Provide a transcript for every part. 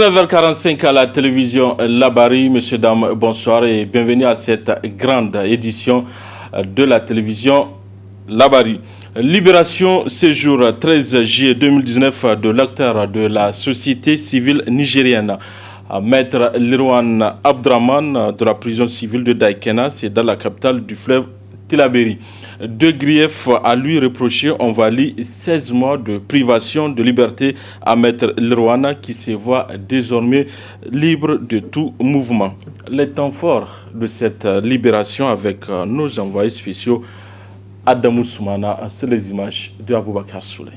19h45 à la télévision Labari. Messieurs, dames, bonsoir et bienvenue à cette grande édition de la télévision Labari. Libération séjour 13 juillet 2019 de l'acteur de la société civile nigérienne. Maître Lirwan Abdraman de la prison civile de Daikena, c'est dans la capitale du fleuve Tillabéri. Deux griefs à lui reprocher, on valide 16 mois de privation de liberté à Maître Lirwan qui se voit désormais libre de tout mouvement. Les temps forts de cette libération avec nos envoyés spéciaux Adamou Soumana, c'est les images de Aboubakar Souley.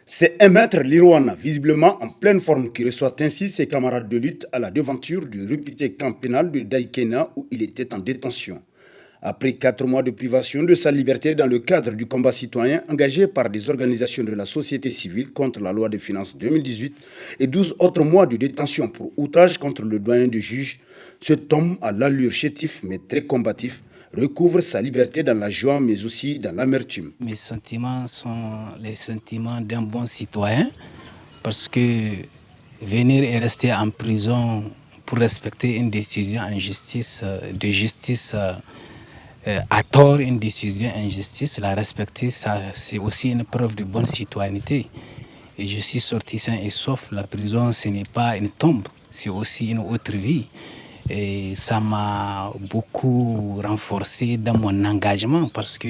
C'est un maître Lirwan, visiblement en pleine forme, qui reçoit ainsi ses camarades de lutte à la devanture du réputé camp pénal de Daikena où il était en détention. Après 4 mois de privation de sa liberté dans le cadre du combat citoyen engagé par des organisations de la société civile contre la loi de finances 2018 et 12 autres mois de détention pour outrage contre le doyen de juge, cet homme à l'allure chétif mais très combatif recouvre sa liberté dans la joie mais aussi dans l'amertume. Mes sentiments sont les sentiments d'un bon citoyen parce que venir et rester en prison pour respecter une décision en justice, de justice à tort, une décision en justice, la respecter, ça, c'est aussi une preuve de bonne citoyenneté. Et je suis sorti sain et sauf. La prison, ce n'est pas une tombe, c'est aussi une autre vie. Et ça m'a beaucoup renforcé dans mon engagement parce que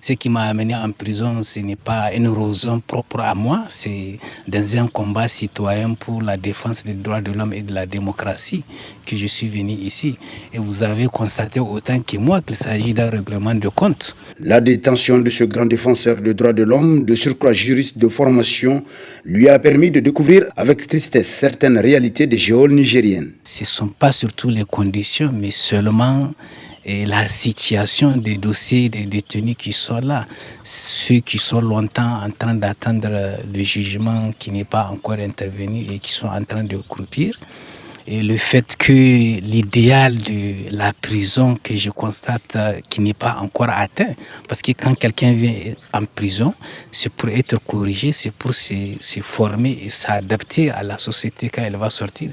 ce qui m'a amené en prison, ce n'est pas une raison propre à moi, c'est dans un combat citoyen pour la défense des droits de l'homme et de la démocratie que je suis venu ici. Et vous avez constaté autant que moi qu'il s'agit d'un règlement de compte. La détention de ce grand défenseur des droits de l'homme, de surcroît juriste de formation, lui a permis de découvrir avec tristesse certaines réalités des geôles nigériennes. Ce ne sont pas surtout les conditions, mais seulement la situation des dossiers des détenus qui sont là. Ceux qui sont longtemps en train d'attendre le jugement qui n'est pas encore intervenu et qui sont en train de croupir. Et le fait que l'idéal de la prison que je constate qui n'est pas encore atteint, parce que quand quelqu'un vient en prison, c'est pour être corrigé, c'est pour se former et s'adapter à la société quand elle va sortir.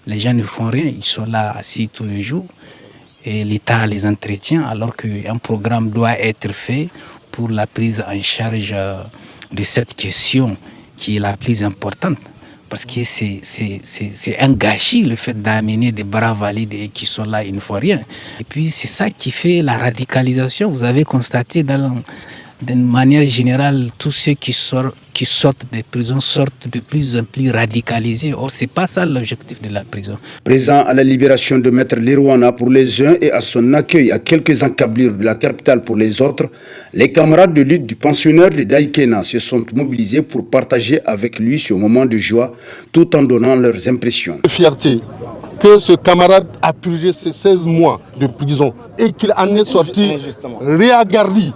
Les gens ne font rien, ils sont là assis tous les jours et l'État les entretient alors qu'un programme doit être fait pour la prise en charge de cette question qui est la plus importante. Parce que c'est un gâchis le fait d'amener des bras valides et qui sont là, ils ne font rien. Et puis c'est ça qui fait la radicalisation. Vous avez constaté d'une manière générale, tous ceux qui sortent des prisons sortent de plus en plus radicalisés. Or, ce n'est pas ça l'objectif de la prison. Présent à la libération de Maître Lirwan pour les uns et à son accueil à quelques encablures de la capitale pour les autres, les camarades de lutte du pensionnaire de Daikena se sont mobilisés pour partager avec lui ce moment de joie tout en donnant leurs impressions. Fierté que ce camarade a purgé ses 16 mois de prison et qu'il en est sorti réagardi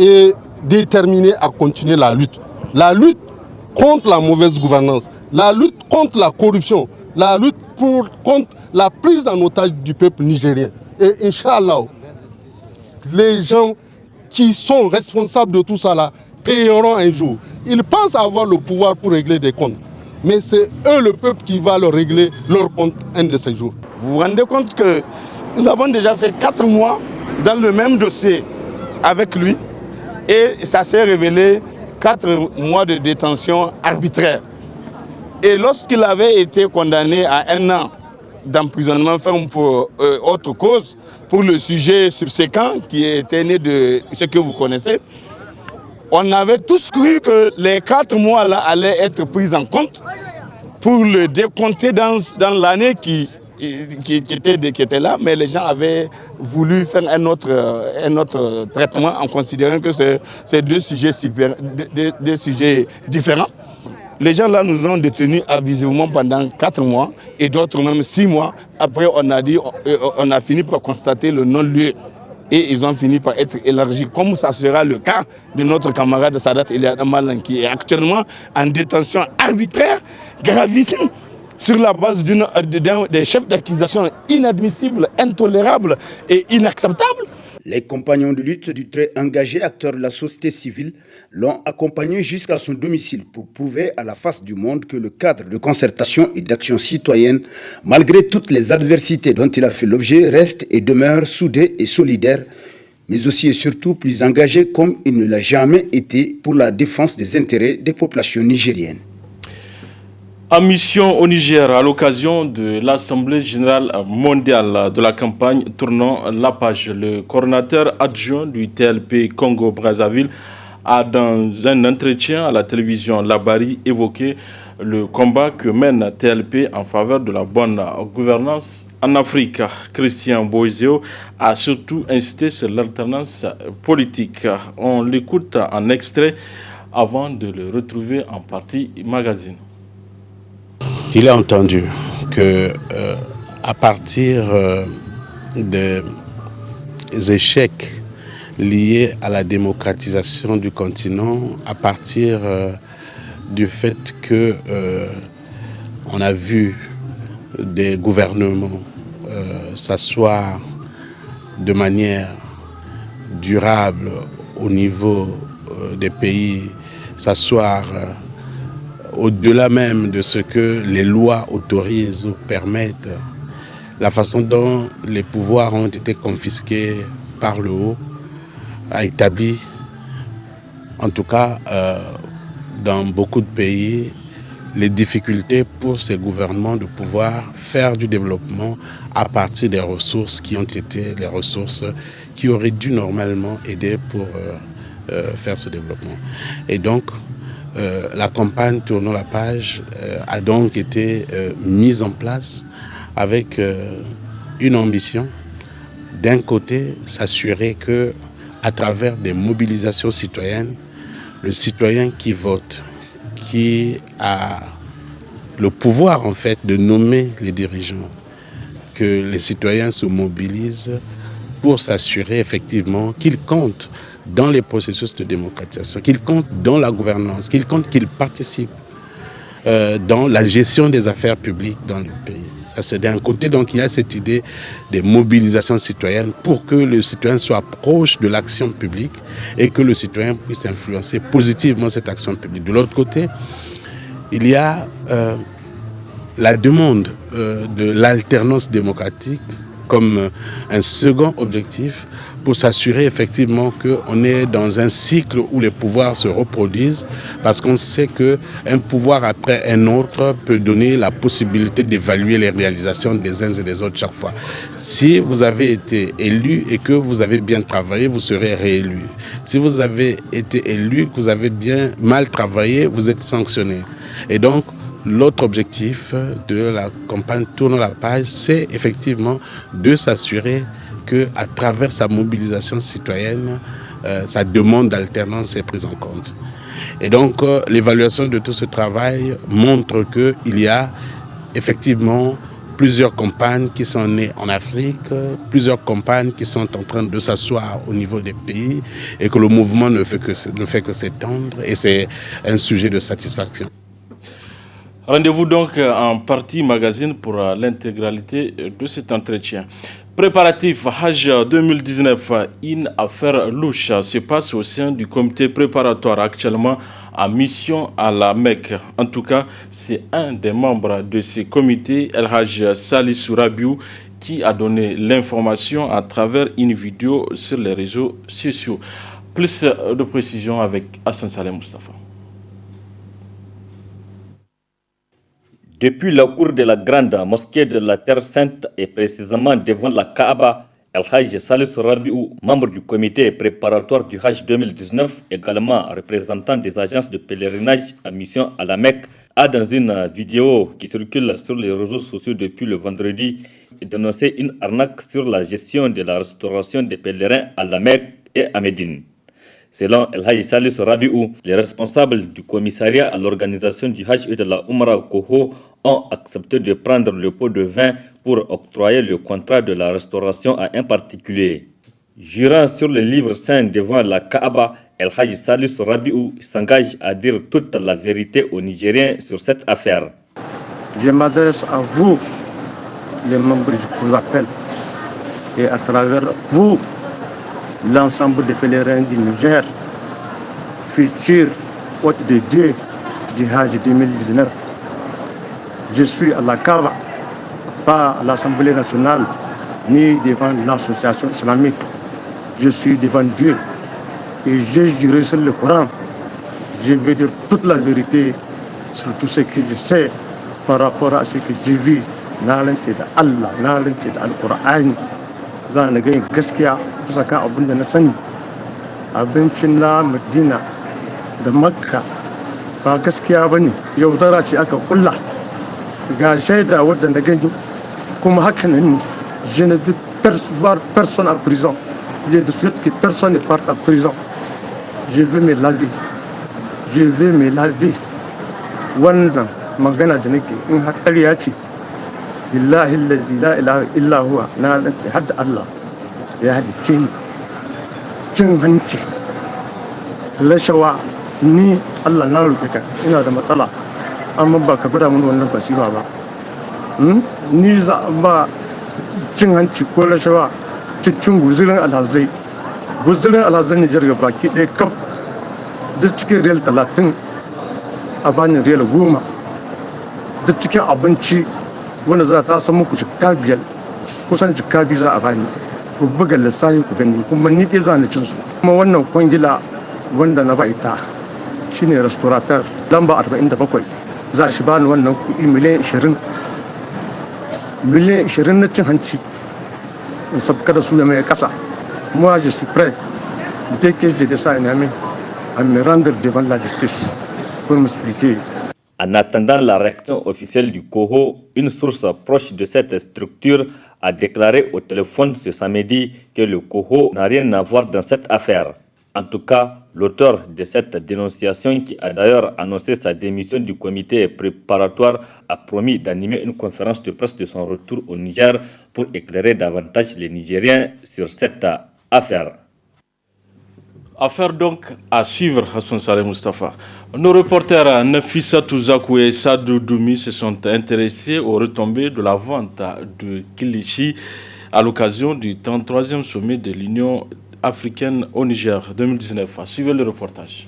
et déterminé à continuer la lutte. La lutte contre la mauvaise gouvernance, la lutte contre la corruption, la lutte contre la prise en otage du peuple nigérien. Et Inch'Allah, les gens qui sont responsables de tout ça là payeront un jour. Ils pensent avoir le pouvoir pour régler des comptes. Mais c'est eux, le peuple, qui va leur régler leur compte un de ces jours. Vous vous rendez compte que nous avons déjà fait 4 mois dans le même dossier avec lui. Et ça s'est révélé 4 mois de détention arbitraire. Et lorsqu'il avait été condamné à 1 an d'emprisonnement ferme pour autre cause, pour le sujet subséquent qui était né de ce que vous connaissez, on avait tous cru que les 4 mois-là allaient être pris en compte pour le décompter dans l'année qui était là, mais les gens avaient voulu faire un autre traitement en considérant que c'est deux sujets différents. Les gens là nous ont détenus abusivement pendant 4 mois et d'autres même 6 mois. Après, on a fini par constater le non-lieu et ils ont fini par être élargis, comme ça sera le cas de notre camarade Sadat Eliana Malan qui est actuellement en détention arbitraire, gravissime, sur la base des chefs d'accusation inadmissibles, intolérables et inacceptables. Les compagnons de lutte du très engagé acteur de la société civile l'ont accompagné jusqu'à son domicile pour prouver à la face du monde que le cadre de concertation et d'action citoyenne, malgré toutes les adversités dont il a fait l'objet, reste et demeure soudé et solidaire, mais aussi et surtout plus engagé comme il ne l'a jamais été pour la défense des intérêts des populations nigériennes. En mission au Niger, à l'occasion de l'Assemblée générale mondiale de la campagne Tournons la page, le coordinateur adjoint du TLP Congo-Brazzaville a, dans un entretien à la télévision Labari, évoqué le combat que mène TLP en faveur de la bonne gouvernance en Afrique. Christian Boiseo a surtout insisté sur l'alternance politique. On l'écoute en extrait avant de le retrouver en partie magazine. Il est entendu que à partir des échecs liés à la démocratisation du continent, à partir du fait que on a vu des gouvernements s'asseoir de manière durable au niveau des pays, s'asseoir au-delà même de ce que les lois autorisent ou permettent, la façon dont les pouvoirs ont été confisqués par le haut a établi, en tout cas dans beaucoup de pays, les difficultés pour ces gouvernements de pouvoir faire du développement à partir des ressources qui ont été les ressources qui auraient dû normalement aider pour faire ce développement. Et donc, la campagne Tournons la page a donc été mise en place avec une ambition. D'un côté, s'assurer que, à travers des mobilisations citoyennes, le citoyen qui vote, qui a le pouvoir en fait de nommer les dirigeants, que les citoyens se mobilisent pour s'assurer effectivement qu'ils comptent dans les processus de démocratisation, qu'ils comptent dans la gouvernance, qu'ils comptent qu'ils participent dans la gestion des affaires publiques dans le pays. Ça, c'est d'un côté, donc il y a cette idée des mobilisations citoyennes pour que le citoyen soit proche de l'action publique et que le citoyen puisse influencer positivement cette action publique. De l'autre côté, il y a la demande de l'alternance démocratique comme un second objectif pour s'assurer effectivement qu'on est dans un cycle où les pouvoirs se reproduisent, parce qu'on sait qu'un pouvoir après un autre peut donner la possibilité d'évaluer les réalisations des uns et des autres chaque fois. Si vous avez été élu et que vous avez bien travaillé, vous serez réélu. Si vous avez été élu, que vous avez bien mal travaillé, vous êtes sanctionné. Et donc, l'autre objectif de la campagne Tournons la page, c'est effectivement de s'assurer qu'à travers sa mobilisation citoyenne, sa demande d'alternance est prise en compte. Et donc, l'évaluation de tout ce travail montre qu'il y a effectivement plusieurs campagnes qui sont nées en Afrique, plusieurs campagnes qui sont en train de s'asseoir au niveau des pays et que le mouvement ne fait que s'étendre, et c'est un sujet de satisfaction. Rendez-vous donc en partie magazine pour l'intégralité de cet entretien. Préparatif Hajj 2019, une affaire louche se passe au sein du comité préparatoire actuellement en mission à la Mecque. En tout cas, c'est un des membres de ce comité, El Hajj Salissou Rabiou, qui a donné l'information à travers une vidéo sur les réseaux sociaux. Plus de précisions avec Hassan Saleh Mustafa. Depuis la cour de la grande mosquée de la Terre Sainte et précisément devant la Kaaba, El Hajj Salissou Rabiou, membre du comité préparatoire du Hajj 2019, également représentant des agences de pèlerinage en mission à la Mecque, a dans une vidéo qui circule sur les réseaux sociaux depuis le vendredi dénoncé une arnaque sur la gestion de la restauration des pèlerins à la Mecque et à Médine. Selon El Hajj Salissou Rabiou, les responsables du commissariat à l'organisation du Hajj et de la Umrah Koho ont accepté de prendre le pot de vin pour octroyer le contrat de la restauration à un particulier. Jurant sur le livre saint devant la Kaaba, El Hajj Salissou Rabiou s'engage à dire toute la vérité aux Nigériens sur cette affaire. Je m'adresse à vous, les membres, je vous appelle, et à travers vous, l'ensemble des pèlerins du Niger, futurs hôtes de Dieu du Hajj 2019. Je suis à la Kaaba, pas à l'Assemblée nationale, ni devant l'association islamique. Je suis devant Dieu et j'ai juré sur le Coran. Je vais dire toute la vérité sur tout ce que je sais par rapport à ce que j'ai vu. Na lance da Allah, na lance da Al-Qur'ani. Za na ga gaskiya kusa kan abin da na sani. Abincin na Madina da Makka ba gaskiya bane, yaudara ce aka kulla. Ga shaida wadda na gani kuma haka nan ne. Je ne veux voir personne en prison. Je souhaite que personne ne parte en prison. Je veux me laver. Je veux me laver. Wannan magana da nake in har ƙarya ce, billahi allazi la ilaha illa huwa, na lance hadda Allah ya halicce ni. Cin hanci, rashawa, ni Allah na roƙe ka ina da matsala, amma ba ka fada mun wannan basira ba. Ni za ba cin hanci ko rashawa cikin guzurin alhazai. Guzurin alhazan Nijar ga baki ɗaya kaf duk cikin riyal 30 a bani riyal 10. Duk cikin abinci wanda za ta san muku jikka 5 kusan jikka 2 za a bani. Ku buga lissafi ku gani kuma ni ke zani cin su. Kuma wannan kwangila wanda na ba ita shine restaurateur lamba 47 za shi bani wannan kuɗi miliyan 20. Miliyan 20 na cin hanci in sabka da su da mai kasa. Moi je suis prêt dès que j'ai ça à me rendre devant la justice pour m'expliquer. En attendant la réaction officielle du COHO, une source proche de cette structure a déclaré au téléphone ce samedi que le COHO n'a rien à voir dans cette affaire. En tout cas, l'auteur de cette dénonciation, qui a d'ailleurs annoncé sa démission du comité préparatoire, a promis d'animer une conférence de presse de son retour au Niger pour éclairer davantage les Nigériens sur cette affaire. Affaire donc à suivre, Hassan Saleh Mustafa. Nos reporters Nafissa Touzakou et Sadou Doumi se sont intéressés aux retombées de la vente de Kilichi à l'occasion du 33e sommet de l'Union africaine au Niger 2019. Suivez le reportage.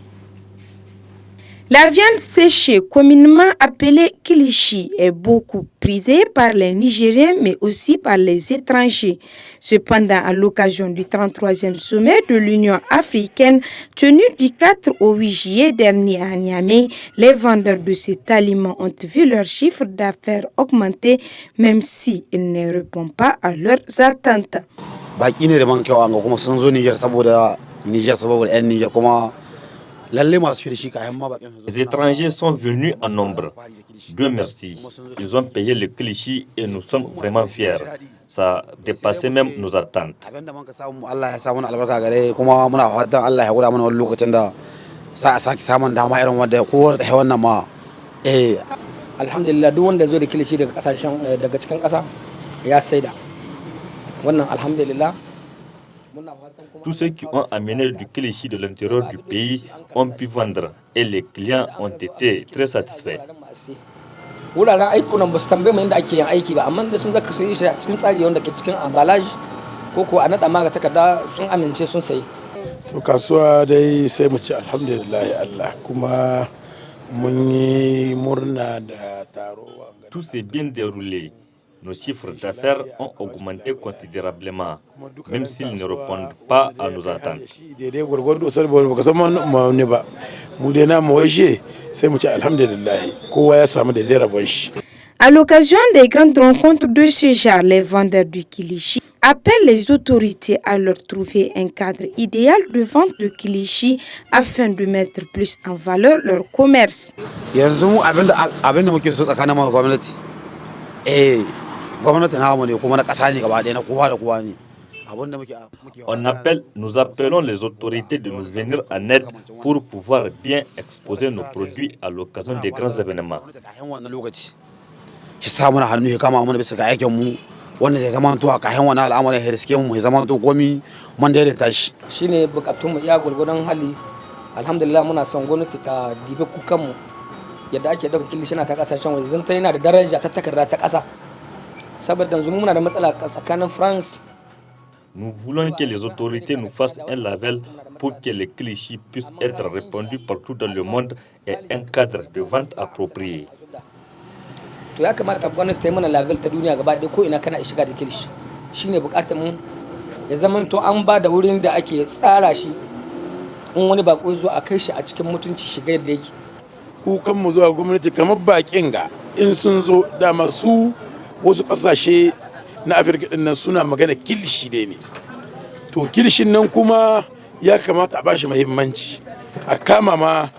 La viande séchée, communément appelée kilichi, est beaucoup prisée par les Nigériens mais aussi par les étrangers. Cependant, à l'occasion du 33e sommet de l'Union africaine tenu du 4 au 8 juillet dernier à Niamey, les vendeurs de cet aliment ont vu leur chiffre d'affaires augmenter même s'ils ne répondent pas à leurs attentes. Les étrangers sont venus en nombre. Dieu merci. Ils ont payé le kilichi et nous sommes vraiment fiers. Ça dépassait même nos attentes. Alhamdulillah, duk wanda zo da kilishi daga kasashen daga cikin kasa ya saida. Wannan alhamdulillah. Tous ceux qui ont amené du kilichi de l'intérieur du pays ont pu vendre et les clients ont été très satisfaits. Wuraren aikunan ba su tambaye mu inda ake yin aiki ba, amma da sun zaka su yi shi cikin tsari wanda ke cikin emballage ko ko a nada ma ga takarda sun amince sun sayi. To kasuwa dai sai mu ci alhamdulillah Allah kuma mun yi murna da taro. Tout s'est bien déroulé. Nos chiffres d'affaires ont augmenté considérablement, même s'ils ne répondent pas à nos attentes. À l'occasion des grandes rencontres de ce genre, les vendeurs du kilichi appellent les autorités à leur trouver un cadre idéal de vente de kilichi afin de mettre plus en valeur leur commerce. Nous appelons les autorités de nous venir en aide pour pouvoir bien exposer nos produits à l'occasion des grands événements. Shine bukatun mu iya gurgurdan hali. Alhamdulillah muna son gwamnati ta dibe kukanmu yadda ake dauka kilishi na ta kasashen waje zan ta yana da daraja ta takarda ta kasa. Saboda yanzu muna da matsala tsakanin France Nous voulons que les autorités nous fassent un label pour que les clichés puissent être répandus partout dans le monde et un cadre de vente approprié. To ya kamata gwamnati ta yi mana label ta duniya gaba ɗaya ko ina kana shiga da kilishi shine bukatar mu ya zama to an ba da wurin da ake tsara shi in wani bako zo a kai shi a cikin mutunci shiga yadda yake. Kukan mu zuwa gwamnati kamar bakin ga in sun zo da masu wasu kasashe na Afirka din nan suna magana kilishi dai ne. To kilishin nan kuma ya kamata a bashi muhimmanci a kama ma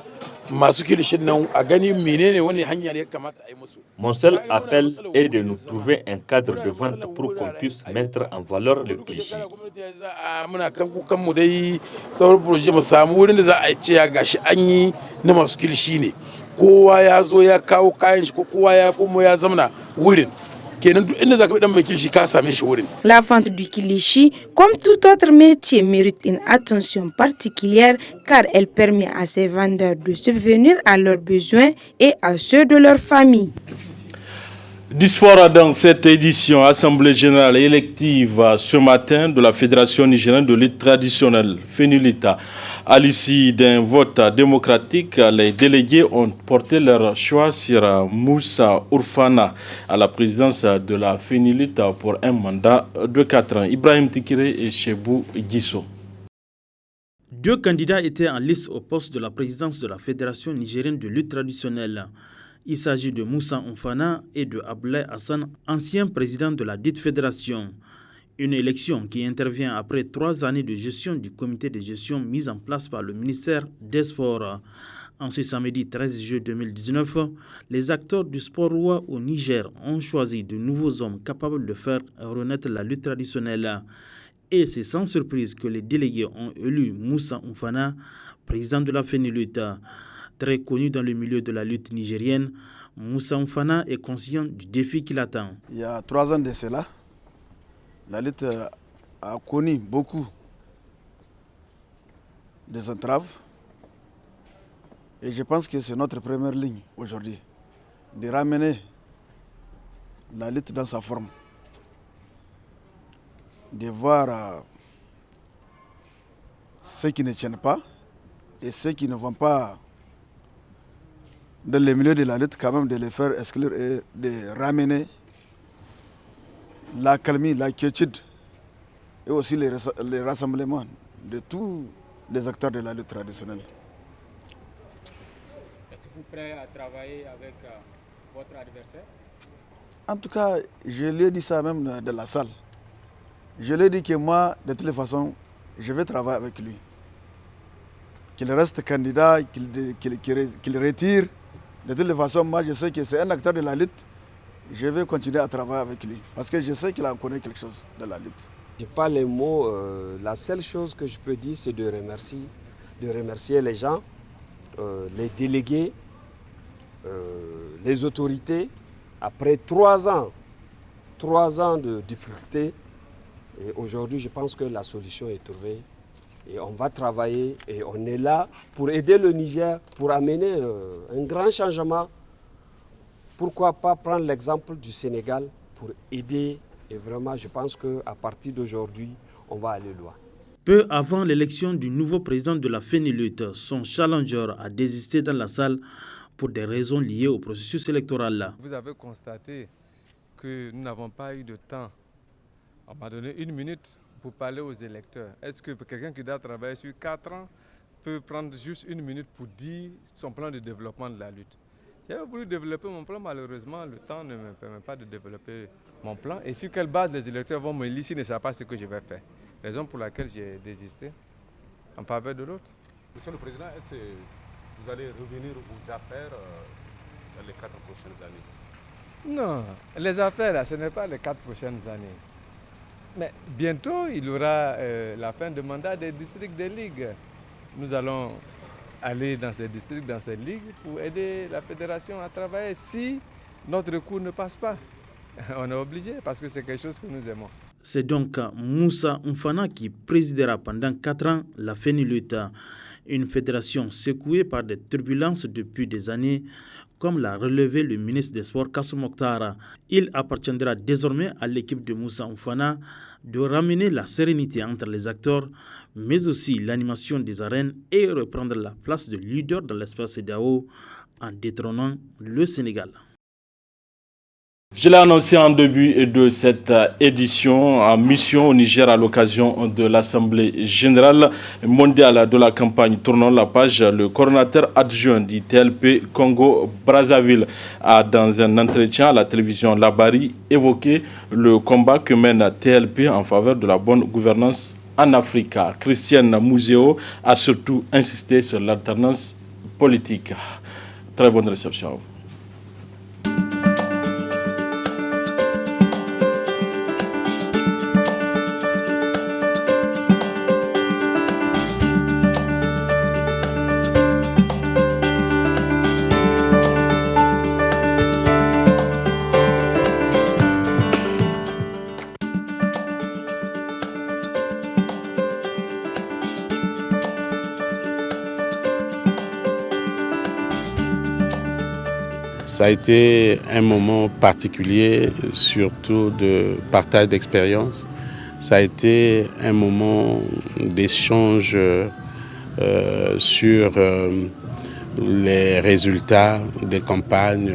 masu kilishin nan a gani menene wani hanya ne ya kamata a yi musu. Mon seul appel est de nous trouver un cadre de vente pour qu'on puisse mettre en valeur le cliché. Muna kan kukan mu dai sauran proje mu samu wurin da za a ce ya gashi an yi na masu kilishi ne. Kowa ya zo ya kawo kayan shi ko kowa ya kuma ya zamana wurin. La vente du kilishi, comme tout autre métier, mérite une attention particulière car elle permet à ces vendeurs de subvenir à leurs besoins et à ceux de leur famille. Disport dans cette édition, Assemblée générale élective ce matin de la Fédération nigérienne de lutte traditionnelle, FENILUTA. À l'issue d'un vote démocratique, les délégués ont porté leur choix sur Moussa Ourfana à la présidence de la FENILUTA pour un mandat de 4 ans. Ibrahim Tikire et Chebou Gisso. 2 candidats étaient en liste au poste de la présidence de la Fédération nigérienne de lutte traditionnelle. Il s'agit de Moussa Ourfana et de Abdoulaye Hassan, ancien président de la dite fédération. Une élection qui intervient après 3 années de gestion du comité de gestion mis en place par le ministère des Sports. En ce samedi 13 juillet 2019, les acteurs du sport roi au Niger ont choisi de nouveaux hommes capables de faire renaître la lutte traditionnelle. Et c'est sans surprise que les délégués ont élu Moussa Ourfana, président de la FENILUTA. Très connu dans le milieu de la lutte nigérienne, Moussa Ourfana est conscient du défi qui l'attend. Il y a 3 ans de cela, la lutte a connu beaucoup des entraves et je pense que c'est notre première ligne aujourd'hui de ramener la lutte dans sa forme, de voir ceux qui ne tiennent pas et ceux qui ne vont pas dans le milieu de la lutte, quand même de les faire exclure et de ramener la calmie, la quiétude et aussi les rassemblements de tous les acteurs de la lutte traditionnelle. Êtes-vous prêt à travailler avec votre adversaire? En tout cas, je lui ai dit ça même dans la salle. Je lui ai dit que moi, de toutes les façons, je vais travailler avec lui. Qu'il reste candidat, qu'il retire. De toutes les façons, moi je sais que c'est un acteur de la lutte. Je vais continuer à travailler avec lui parce que je sais qu'il en connaît quelque chose de la lutte. Je n'ai pas les mots. La seule chose que je peux dire, c'est de remercier les gens, les délégués, les autorités. Après 3 ans de difficultés, et aujourd'hui, je pense que la solution est trouvée. Et on va travailler et on est là pour aider le Niger, pour amener un grand changement. Pourquoi pas prendre l'exemple du Sénégal pour aider. Et vraiment, je pense qu'à partir d'aujourd'hui, on va aller loin. Peu avant l'élection du nouveau président de la FENILUTA, son challenger a désisté dans la salle pour des raisons liées au processus électoral. Vous avez constaté que nous n'avons pas eu de temps. On m'a donné 1 minute pour parler aux électeurs. Est-ce que quelqu'un qui doit travailler sur 4 ans peut prendre juste 1 minute pour dire son plan de développement de la lutte? J'avais voulu développer mon plan, malheureusement, le temps ne me permet pas de développer mon plan. Et sur quelle base les électeurs vont me lire s'ils ne savent pas ce que je vais faire? Raison pour laquelle j'ai désisté en faveur de l'autre. Monsieur le Président, est-ce que vous allez revenir aux affaires dans les 4 prochaines années? Non, les affaires, là, ce n'est pas les 4 prochaines années. Mais bientôt, il y aura la fin de mandat des districts des ligues. Nous allons aller dans ces districts, dans ces ligues, pour aider la fédération à travailler. Si notre recours ne passe pas, on est obligé parce que c'est quelque chose que nous aimons. C'est donc Moussa Ourfana qui présidera pendant 4 ans la FENILUTA. Une fédération secouée par des turbulences depuis des années, comme l'a relevé le ministre des Sports Kassoum Mokhtar. Il appartiendra désormais à l'équipe de Moussa Oufana de ramener la sérénité entre les acteurs, mais aussi l'animation des arènes et reprendre la place de leader dans l'espace CEDEAO en détrônant le Sénégal. Je l'ai annoncé en début de cette édition en mission au Niger à l'occasion de l'Assemblée générale mondiale de la campagne Tournons la page. Le coordonnateur adjoint du TLP Congo-Brazzaville a, dans un entretien à la télévision Labari, évoqué le combat que mène TLP en faveur de la bonne gouvernance en Afrique. Christiane Mouzéo a surtout insisté sur l'alternance politique. Très bonne réception. Ça a été un moment particulier, surtout de partage d'expérience. Ça a été un moment d'échange sur les résultats des campagnes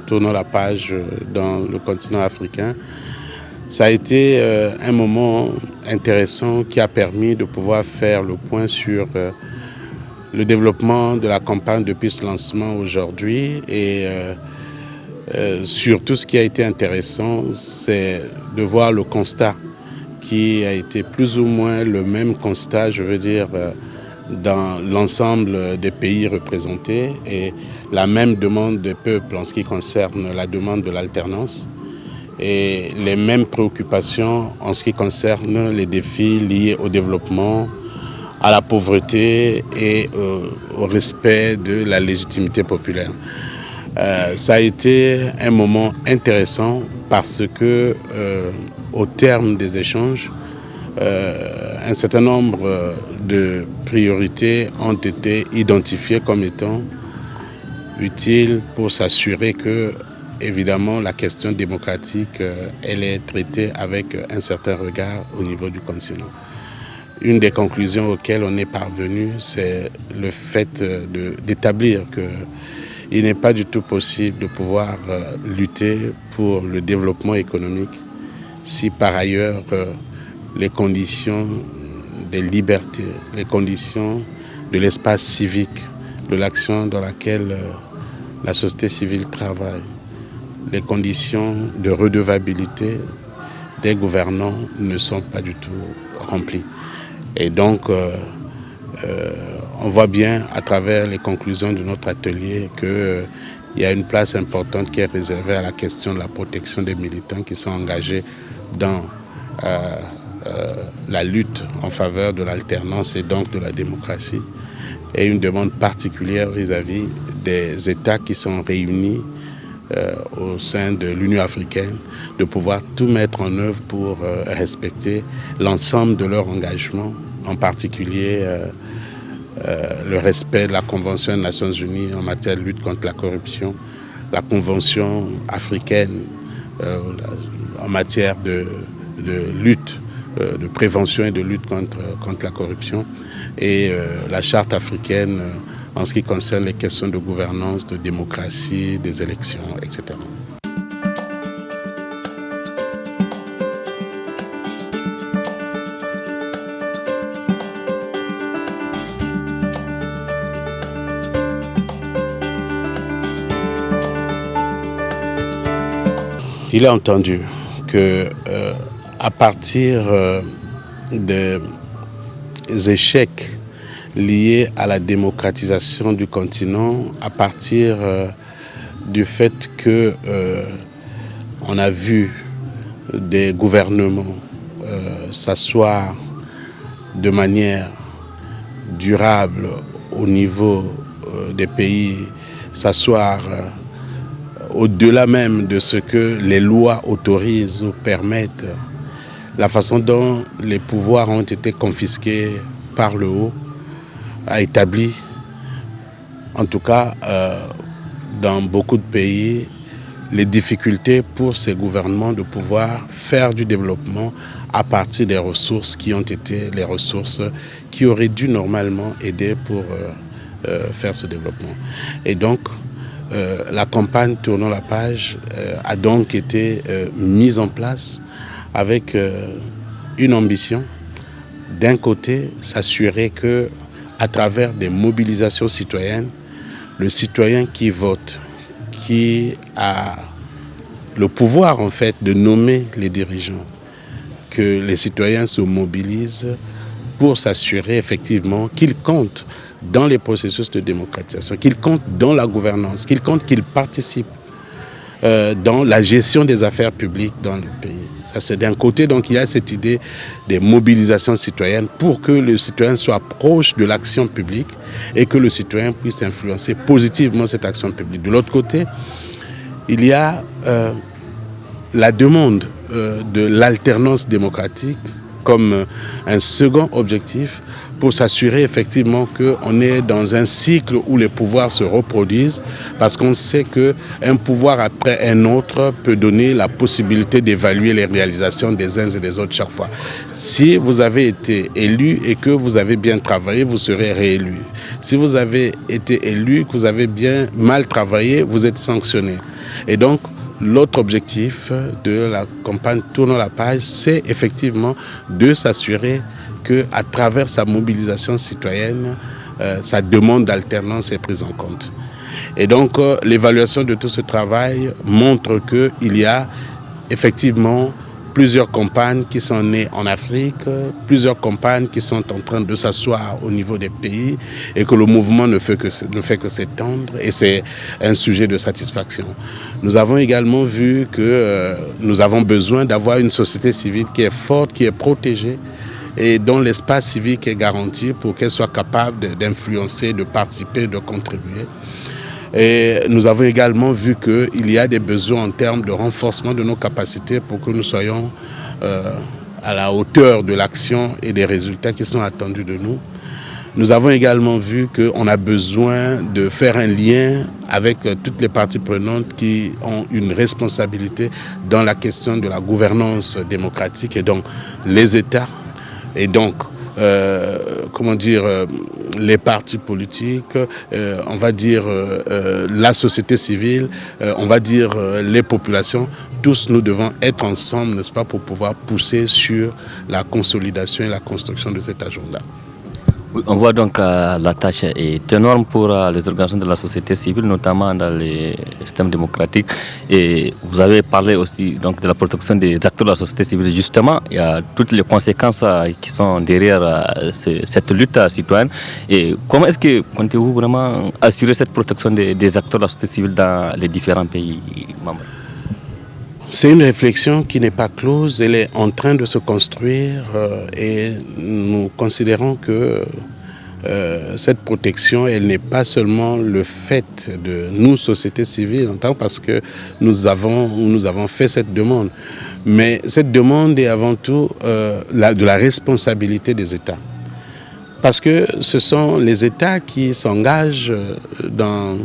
tournant la page dans le continent africain. Ça a été un moment intéressant qui a permis de pouvoir faire le point sur le développement de la campagne depuis ce lancement aujourd'hui et surtout ce qui a été intéressant, c'est de voir le constat qui a été plus ou moins le même constat, je veux dire, dans l'ensemble des pays représentés et la même demande des peuples en ce qui concerne la demande de l'alternance et les mêmes préoccupations en ce qui concerne les défis liés au développement, à la pauvreté et au respect de la légitimité populaire. Ça a été un moment intéressant parce que, au terme des échanges, un certain nombre de priorités ont été identifiées comme étant utiles pour s'assurer que, évidemment, la question démocratique, elle est traitée avec un certain regard au niveau du continent. Une des conclusions auxquelles on est parvenu, c'est le fait d'établir qu'il n'est pas du tout possible de pouvoir lutter pour le développement économique si par ailleurs les conditions des libertés, les conditions de l'espace civique, de l'action dans laquelle la société civile travaille, les conditions de redevabilité des gouvernants ne sont pas du tout remplies. Et donc, on voit bien à travers les conclusions de notre atelier qu'il y a une place importante qui est réservée à la question de la protection des militants qui sont engagés dans la lutte en faveur de l'alternance et donc de la démocratie. Et une demande particulière vis-à-vis des États qui sont réunis au sein de l'Union africaine, de pouvoir tout mettre en œuvre pour respecter l'ensemble de leurs engagements, en particulier le respect de la Convention des Nations Unies en matière de lutte contre la corruption, la Convention africaine en matière de lutte, de prévention et de lutte contre la corruption, et la Charte africaine en ce qui concerne les questions de gouvernance, de démocratie, des élections, etc. Il est entendu que à partir des échecs liés à la démocratisation du continent, à partir du fait que on a vu des gouvernements s'asseoir de manière durable au niveau des pays, s'asseoir au-delà même de ce que les lois autorisent ou permettent, la façon dont les pouvoirs ont été confisqués par le haut, a établi, en tout cas dans beaucoup de pays, les difficultés pour ces gouvernements de pouvoir faire du développement à partir des ressources qui ont été les ressources qui auraient dû normalement aider pour faire ce développement. Et donc, la campagne Tournons la page a donc été mise en place avec une ambition. D'un côté, s'assurer que, à travers des mobilisations citoyennes, le citoyen qui vote, qui a le pouvoir en fait de nommer les dirigeants, que les citoyens se mobilisent pour s'assurer effectivement qu'ils comptent dans les processus de démocratisation, qu'ils comptent dans la gouvernance, qu'ils comptent, qu'ils participent dans la gestion des affaires publiques dans le pays. Ça, c'est d'un côté, donc il y a cette idée des mobilisations citoyennes pour que le citoyen soit proche de l'action publique et que le citoyen puisse influencer positivement cette action publique. De l'autre côté, il y a la demande de l'alternance démocratique comme un second objectif pour s'assurer effectivement qu'on est dans un cycle où les pouvoirs se reproduisent, parce qu'on sait qu'un pouvoir après un autre peut donner la possibilité d'évaluer les réalisations des uns et des autres chaque fois. Si vous avez été élu et que vous avez bien travaillé, vous serez réélu. Si vous avez été élu, que vous avez bien mal travaillé, vous êtes sanctionné. Et donc, l'autre objectif de la campagne Tournons la page, c'est effectivement de s'assurer qu'à travers sa mobilisation citoyenne, sa demande d'alternance est prise en compte. Et donc, l'évaluation de tout ce travail montre qu'il y a effectivement plusieurs campagnes qui sont nées en Afrique, plusieurs campagnes qui sont en train de s'asseoir au niveau des pays et que le mouvement ne fait que s'étendre, et c'est un sujet de satisfaction. Nous avons également vu que nous avons besoin d'avoir une société civile qui est forte, qui est protégée et dont l'espace civique est garanti pour qu'elle soit capable d'influencer, de participer, de contribuer. Et nous avons également vu qu'il y a des besoins en termes de renforcement de nos capacités pour que nous soyons à la hauteur de l'action et des résultats qui sont attendus de nous. Nous avons également vu qu'on a besoin de faire un lien avec toutes les parties prenantes qui ont une responsabilité dans la question de la gouvernance démocratique, et donc les États, et donc les partis politiques, on va dire la société civile, on va dire les populations. Tous nous devons être ensemble, n'est-ce pas, pour pouvoir pousser sur la consolidation et la construction de cet agenda. On voit donc la tâche est énorme pour les organisations de la société civile, notamment dans les systèmes démocratiques. Et vous avez parlé aussi donc de la protection des acteurs de la société civile. Justement, il y a toutes les conséquences qui sont derrière cette lutte citoyenne. Et comment est-ce que comptez-vous vraiment assurer cette protection des acteurs de la société civile dans les différents pays membres? C'est une réflexion qui n'est pas close, elle est en train de se construire et nous considérons que cette protection, elle n'est pas seulement le fait de nous, société civile, parce que nous avons fait cette demande, mais cette demande est avant tout de la responsabilité des États. Parce que ce sont les États qui s'engagent dans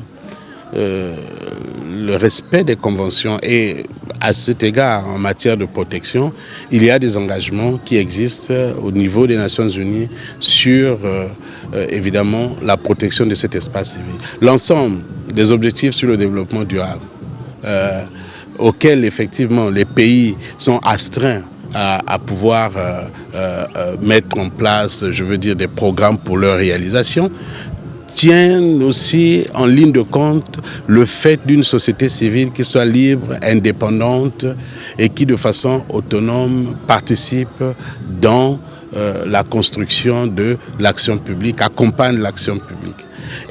le respect des conventions, et à cet égard, en matière de protection, il y a des engagements qui existent au niveau des Nations Unies sur évidemment la protection de cet espace civil. L'ensemble des objectifs sur le développement durable auxquels effectivement les pays sont astreints à pouvoir mettre en place, je veux dire, des programmes pour leur réalisation, tiennent aussi en ligne de compte le fait d'une société civile qui soit libre, indépendante et qui de façon autonome participe dans la construction de l'action publique, accompagne l'action publique.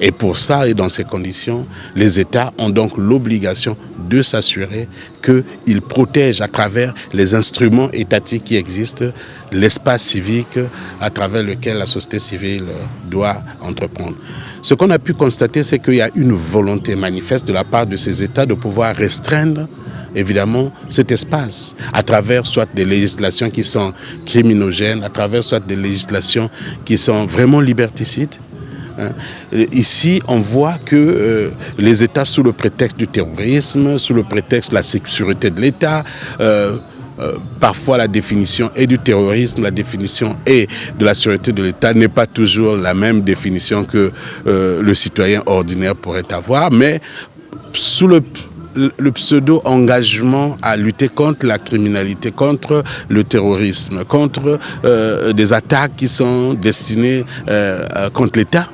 Et pour ça, et dans ces conditions, les États ont donc l'obligation de s'assurer qu'ils protègent à travers les instruments étatiques qui existent l'espace civique à travers lequel la société civile doit entreprendre. Ce qu'on a pu constater, c'est qu'il y a une volonté manifeste de la part de ces États de pouvoir restreindre évidemment cet espace à travers soit des législations qui sont criminogènes, à travers soit des législations qui sont vraiment liberticides, Ici, on voit que les États, sous le prétexte du terrorisme, sous le prétexte de la sécurité de l'État, parfois la définition est du terrorisme, la définition est de la sûreté de l'État n'est pas toujours la même définition que le citoyen ordinaire pourrait avoir, mais sous le pseudo-engagement à lutter contre la criminalité, contre le terrorisme, contre des attaques qui sont destinées contre l'État,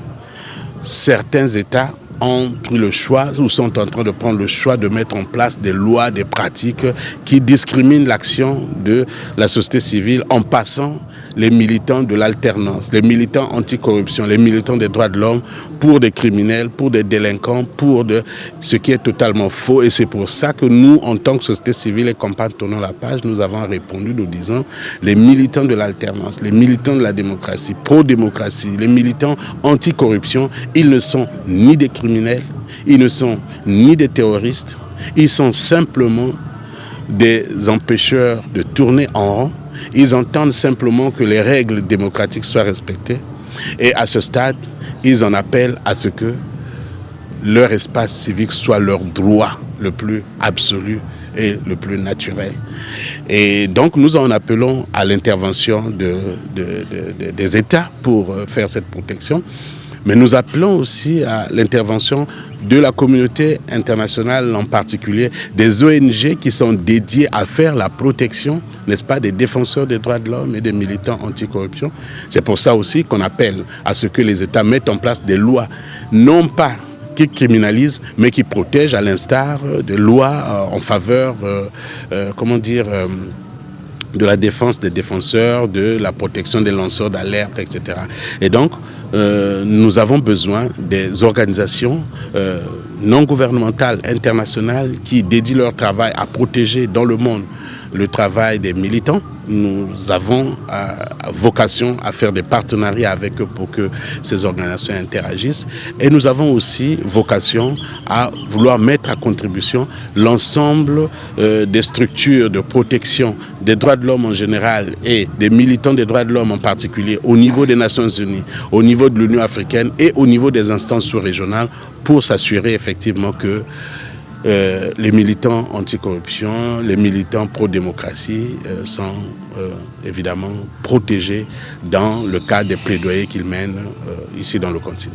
certains États ont pris le choix ou sont en train de prendre le choix de mettre en place des lois, des pratiques qui discriminent l'action de la société civile en passant les militants de l'alternance, les militants anticorruption, les militants des droits de l'homme pour des criminels, pour des délinquants, pour ce qui est totalement faux. Et c'est pour ça que nous, en tant que société civile et campagne Tournons la page, nous avons répondu nous disant les militants de l'alternance, les militants de la démocratie, pro-démocratie, les militants anticorruption, ils ne sont ni des criminels, ils ne sont ni des terroristes, ils sont simplement des empêcheurs de tourner en rond. Ils entendent simplement que les règles démocratiques soient respectées. Et à ce stade, ils en appellent à ce que leur espace civique soit leur droit le plus absolu et le plus naturel. Et donc nous en appelons à l'intervention des États pour faire cette protection. Mais nous appelons aussi à l'intervention de la communauté internationale, en particulier des ONG qui sont dédiées à faire la protection, n'est-ce pas, des défenseurs des droits de l'homme et des militants anticorruption. C'est pour ça aussi qu'on appelle à ce que les États mettent en place des lois, non pas qui criminalisent, mais qui protègent, à l'instar de lois en faveur, de la défense des défenseurs, de la protection des lanceurs d'alerte, etc. Et donc, nous avons besoin des organisations non gouvernementales, internationales, qui dédient leur travail à protéger dans le monde le travail des militants. Nous avons vocation à faire des partenariats avec eux pour que ces organisations interagissent. Et nous avons aussi vocation à vouloir mettre à contribution l'ensemble des structures de protection des droits de l'homme en général et des militants des droits de l'homme en particulier au niveau des Nations Unies, au niveau de l'Union africaine et au niveau des instances sous-régionales pour s'assurer effectivement que les militants anticorruption, les militants pro-démocratie sont évidemment protégés dans le cadre des plaidoyers qu'ils mènent ici dans le continent.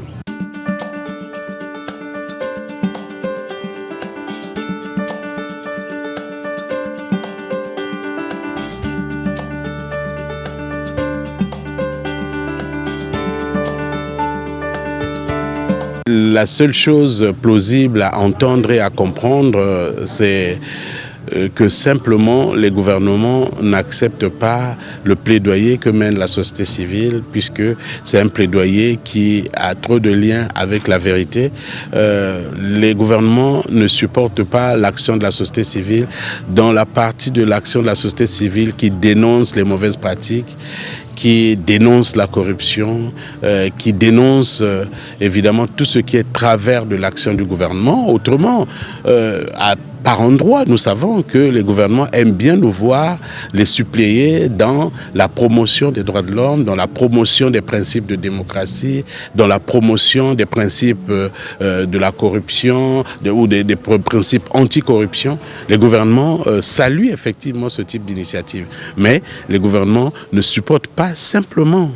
La seule chose plausible à entendre et à comprendre, c'est que simplement les gouvernements n'acceptent pas le plaidoyer que mène la société civile, puisque c'est un plaidoyer qui a trop de liens avec la vérité. Les gouvernements ne supportent pas l'action de la société civile dans la partie de l'action de la société civile qui dénonce les mauvaises pratiques, qui dénonce la corruption, qui dénonce évidemment tout ce qui est travers de l'action du gouvernement. Autrement, par endroits, nous savons que les gouvernements aiment bien nous voir les suppléer dans la promotion des droits de l'homme, dans la promotion des principes de démocratie, dans la promotion des principes de la corruption ou des principes anticorruption. Les gouvernements saluent effectivement ce type d'initiative, mais les gouvernements ne supportent pas simplement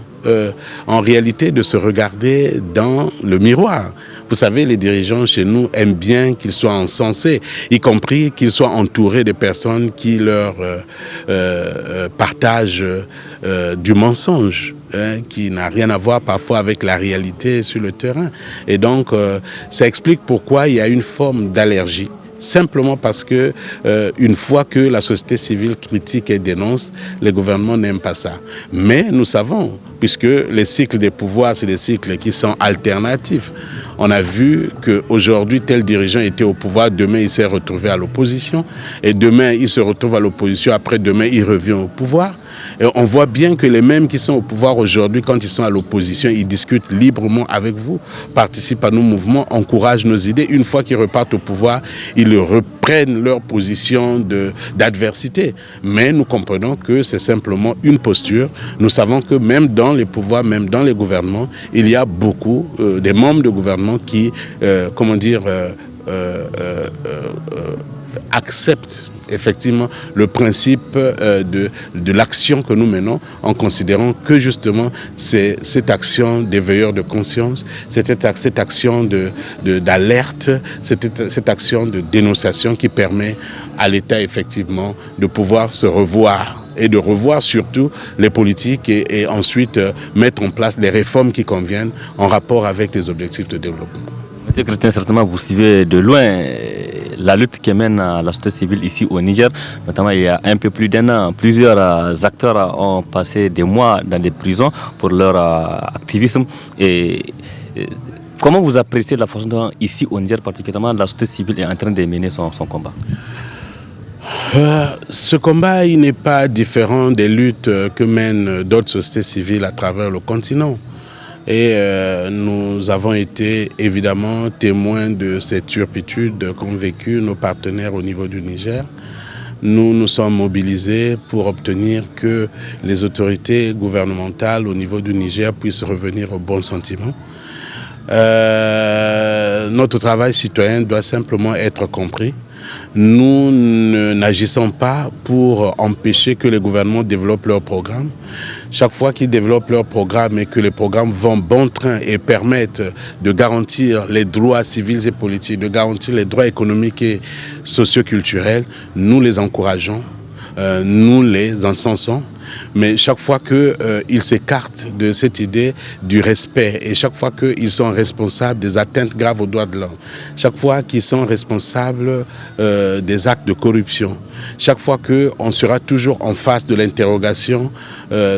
en réalité de se regarder dans le miroir. Vous savez, les dirigeants chez nous aiment bien qu'ils soient encensés, y compris qu'ils soient entourés de personnes qui leur partagent du mensonge, qui n'a rien à voir parfois avec la réalité sur le terrain. Et donc, ça explique pourquoi il y a une forme d'allergie. Simplement parce que une fois que la société civile critique et dénonce, les gouvernements n'aiment pas ça. Mais nous savons, puisque les cycles des pouvoirs, c'est des cycles qui sont alternatifs. On a vu qu'aujourd'hui, tel dirigeant était au pouvoir, demain il s'est retrouvé à l'opposition, et demain il se retrouve à l'opposition, après demain il revient au pouvoir. Et on voit bien que les mêmes qui sont au pouvoir aujourd'hui, quand ils sont à l'opposition, ils discutent librement avec vous, participent à nos mouvements, encouragent nos idées. Une fois qu'ils repartent au pouvoir, ils reprennent leur position d'adversité. Mais nous comprenons que c'est simplement une posture. Nous savons que même dans les pouvoirs, même dans les gouvernements, il y a beaucoup des membres de gouvernement qui, acceptent effectivement le principe de l'action que nous menons en considérant que justement c'est cette action des veilleurs de conscience, cette action d'alerte, cette action de dénonciation qui permet à l'État effectivement de pouvoir se revoir et de revoir surtout les politiques et ensuite mettre en place les réformes qui conviennent en rapport avec les objectifs de développement. Monsieur Christian, certainement vous suivez de loin la lutte qui mène la société civile ici au Niger. Notamment il y a un peu plus d'un an, plusieurs acteurs ont passé des mois dans des prisons pour leur activisme. Et comment vous appréciez la façon dont ici au Niger particulièrement la société civile est en train de mener son combat? Ce combat il n'est pas différent des luttes que mènent d'autres sociétés civiles à travers le continent. Et nous avons été évidemment témoins de cette turpitude qu'ont vécu nos partenaires au niveau du Niger. Nous nous sommes mobilisés pour obtenir que les autorités gouvernementales au niveau du Niger puissent revenir au bon sentiment. Notre travail citoyen doit simplement être compris. Nous n'agissons pas pour empêcher que les gouvernements développent leurs programmes. Chaque fois qu'ils développent leurs programmes et que les programmes vont bon train et permettent de garantir les droits civils et politiques, de garantir les droits économiques et socioculturels, nous les encourageons, nous les encensons. Mais chaque fois qu'ils s'écartent de cette idée du respect et chaque fois qu'ils sont responsables des atteintes graves aux droits de l'homme, chaque fois qu'ils sont responsables des actes de corruption, chaque fois qu'on sera toujours en face de l'interrogation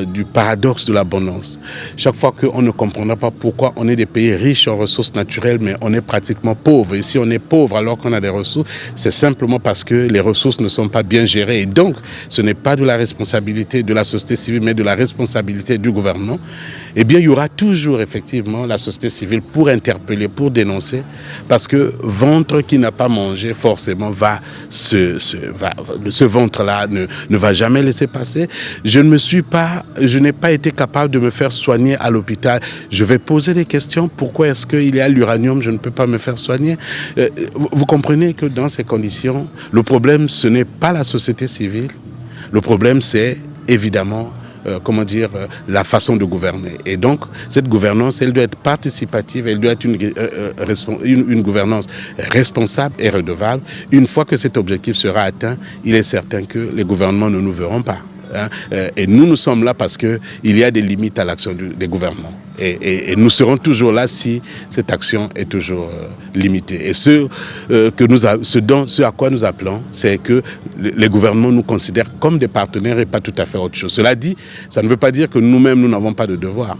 du paradoxe de l'abondance, chaque fois qu'on ne comprendra pas pourquoi on est des pays riches en ressources naturelles mais on est pratiquement pauvre. Et si on est pauvre alors qu'on a des ressources, c'est simplement parce que les ressources ne sont pas bien gérées. Et donc, ce n'est pas de la responsabilité de la société civile, mais de la responsabilité du gouvernement. Eh bien, il y aura toujours effectivement la société civile pour interpeller, pour dénoncer, parce que ventre qui n'a pas mangé forcément ce ventre-là ne va jamais laisser passer. Je n'ai pas été capable de me faire soigner à l'hôpital. Je vais poser des questions. Pourquoi est-ce qu'il y a l'uranium, je ne peux pas me faire soigner? Vous comprenez que dans ces conditions, le problème, ce n'est pas la société civile. Le problème, c'est évidemment la façon de gouverner. Et donc, cette gouvernance, elle doit être participative, elle doit être une gouvernance responsable et redevable. Une fois que cet objectif sera atteint, il est certain que les gouvernements ne nous verront pas. Et nous sommes là parce qu'il y a des limites à l'action des gouvernements. Et nous serons toujours là si cette action est toujours limitée. Et ce à quoi nous appelons, c'est que les gouvernements nous considèrent comme des partenaires et pas tout à fait autre chose. Cela dit, ça ne veut pas dire que nous-mêmes, nous n'avons pas de devoirs.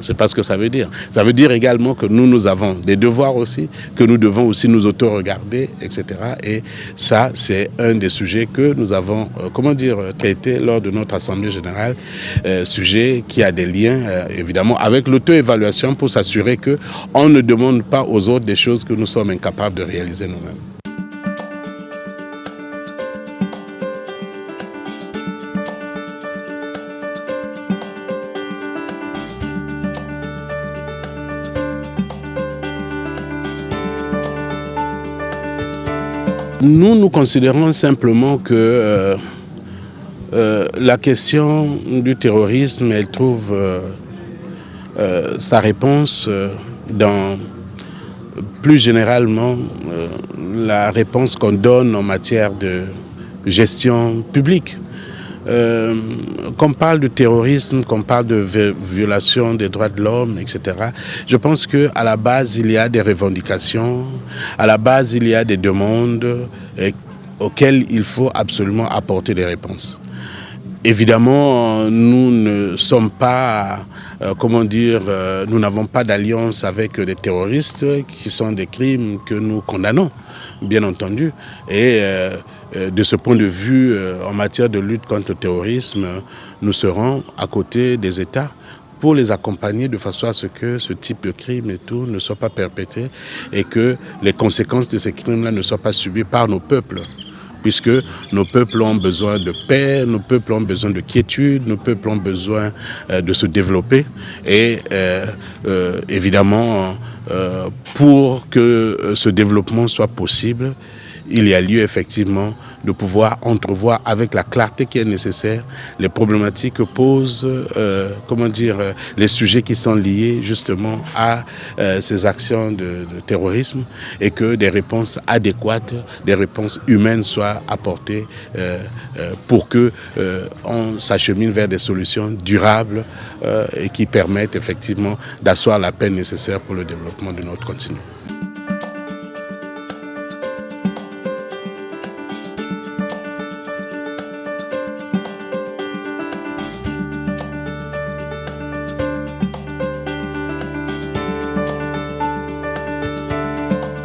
C'est pas ce que ça veut dire. Ça veut dire également que nous avons des devoirs aussi, que nous devons aussi nous auto-regarder, etc. Et ça, c'est un des sujets que nous avons, traité lors de notre Assemblée générale, sujet qui a des liens, évidemment, avec l'auto-évaluation pour s'assurer qu'on ne demande pas aux autres des choses que nous sommes incapables de réaliser nous-mêmes. Nous considérons simplement que la question du terrorisme, elle trouve sa réponse dans, plus généralement, la réponse qu'on donne en matière de gestion publique. Qu'on parle de terrorisme, qu'on parle de violation des droits de l'homme, etc. Je pense qu'à la base, il y a des revendications, à la base, il y a des demandes auxquelles il faut absolument apporter des réponses. Évidemment, nous ne sommes pas, nous n'avons pas d'alliance avec des terroristes qui sont des crimes que nous condamnons, bien entendu. Et de ce point de vue, en matière de lutte contre le terrorisme, nous serons à côté des États pour les accompagner de façon à ce que ce type de crime et tout ne soit pas perpétré et que les conséquences de ces crimes-là ne soient pas subies par nos peuples. Puisque nos peuples ont besoin de paix, nos peuples ont besoin de quiétude, nos peuples ont besoin de se développer. Et évidemment, pour que ce développement soit possible, il y a lieu effectivement de pouvoir entrevoir avec la clarté qui est nécessaire les problématiques que posent, les sujets qui sont liés justement à ces actions de terrorisme et que des réponses adéquates, des réponses humaines soient apportées pour que on s'achemine vers des solutions durables et qui permettent effectivement d'asseoir la paix nécessaire pour le développement de notre continent.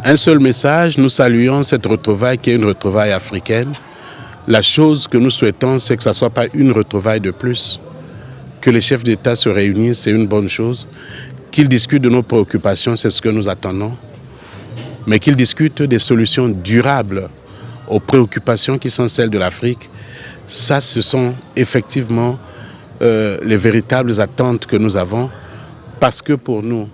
Un seul message, nous saluons cette retrouvaille qui est une retrouvaille africaine. La chose que nous souhaitons, c'est que ça ne soit pas une retrouvaille de plus. Que les chefs d'État se réunissent, c'est une bonne chose. Qu'ils discutent de nos préoccupations, c'est ce que nous attendons. Mais qu'ils discutent des solutions durables aux préoccupations qui sont celles de l'Afrique. Ça, ce sont effectivement les véritables attentes que nous avons. Parce que pour nous,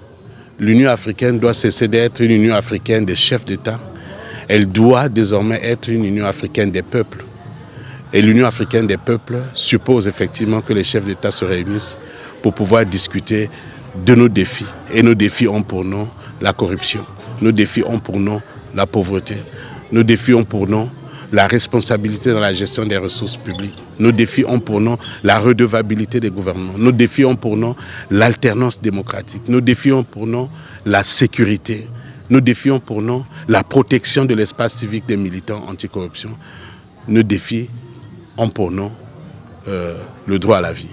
l'Union africaine doit cesser d'être une Union africaine des chefs d'État. Elle doit désormais être une Union africaine des peuples. Et l'Union africaine des peuples suppose effectivement que les chefs d'État se réunissent pour pouvoir discuter de nos défis. Et nos défis ont pour nom la corruption. Nos défis ont pour nom la pauvreté. Nos défis ont pour nom la responsabilité dans la gestion des ressources publiques. Nos défis ont pour nom la redevabilité des gouvernements. Nos défis ont pour nom l'alternance démocratique. Nos défis ont pour nom la sécurité. Nos défis ont pour nom la protection de l'espace civique des militants anticorruption. Nos défis ont pour nom le droit à la vie.